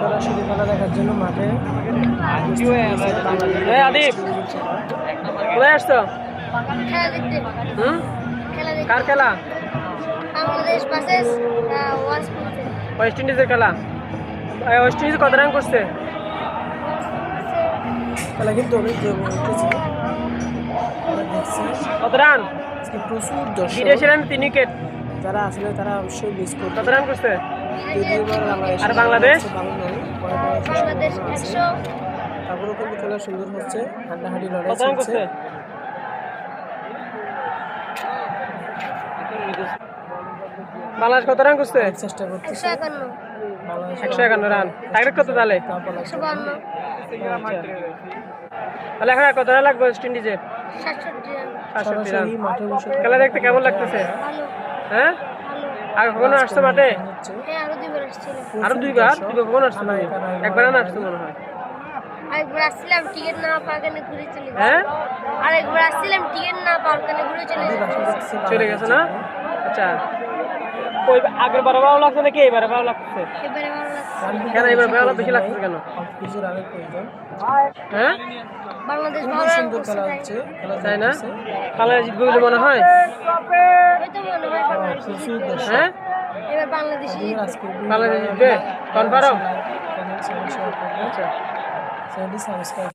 সরাসরি খেলা দেখার জন্য মাঠে আদিপ কোথায় আসছো? খেলা দেখতে। হুম, খেলা দেখতে। কার খেলা? বাংলাদেশ ভার্সেস ওয়েস্ট ইন্ডিজের খেলা। ওয়েস্ট ইন্ডিজ কত রান করছে? খেলা কিন্তু অনেক জমে উঠেছে। আমরা দেখছি কত রান? আজকে প্রচুর দর্শক বিদেশি রান 3 উইকেট। যারা আসলে তারা অবশ্যই মিস করবে। কত রান করছে? যদিও আর বাংলাদেশ? বাংলাদেশ 100। তারপরেও কিন্তু খেলা সুন্দর হচ্ছে, হাড্ডাহাড্ডি লড়াই কত রান চলছে। করছে? বাংলাদেশ কত রান করছে? চেষ্টা করতেছে 151। বাংলাদেশ 151 রান। টার্গেট কত তাহলে? 152। তাহলে এখন আর কত রান লাগবে ওয়েস্ট ইন্ডিজের? 67 রান। 67 রান। সরাসরি মাঠে বসে খেলা দেখতে কেমন লাগতেছে? ভালো। হ্যাঁ, ভালো। আর কখনো আসছো মাঠে? হচ্ছে হ্যাঁ, আরো 2 বার আসছিল। আরো 2 বার? তুমি কখনো আসছো না? একবার না আসছো মনে হয়। আরেকবার আসছিলাম টিকিট না পাওয়ার কারণে ঘুরে চলে গেছি। হ্যাঁ, আরেকবার আসছিলাম টিকিট না পাওয়ার কারণে ঘুরে চলে গেছি। চলে গেছে না? আচ্ছা, ওই আগের বারে ভালো লাগছে নাকি এবারে ভালো লাগছে? এবারে ভালো লাগছে। কেন এবার ভালো বেশি লাগছে কেন? কিছু রানের প্রয়োজন। হ্যাঁ, বাংলাদেশ খুবই ভালো রান সুন্দর করছে খেলা তাই। হচ্ছে, খেলা তাই না? চলতেছে। কালার জিতবে বলে মনে হয়? হয়তো মনে হয় বাংলাদেশ প্রচুর জিতবে। দর্শক। হ্যাঁ, এবার বাংলাদেশই জিতবে। আজকের বাংলাদেশ জিতবে? কনফার্ম? চ্যানেল সাবস্ক্রাইব করবেন। আচ্ছা। চ্যানেলটি সাবস্ক্রাইব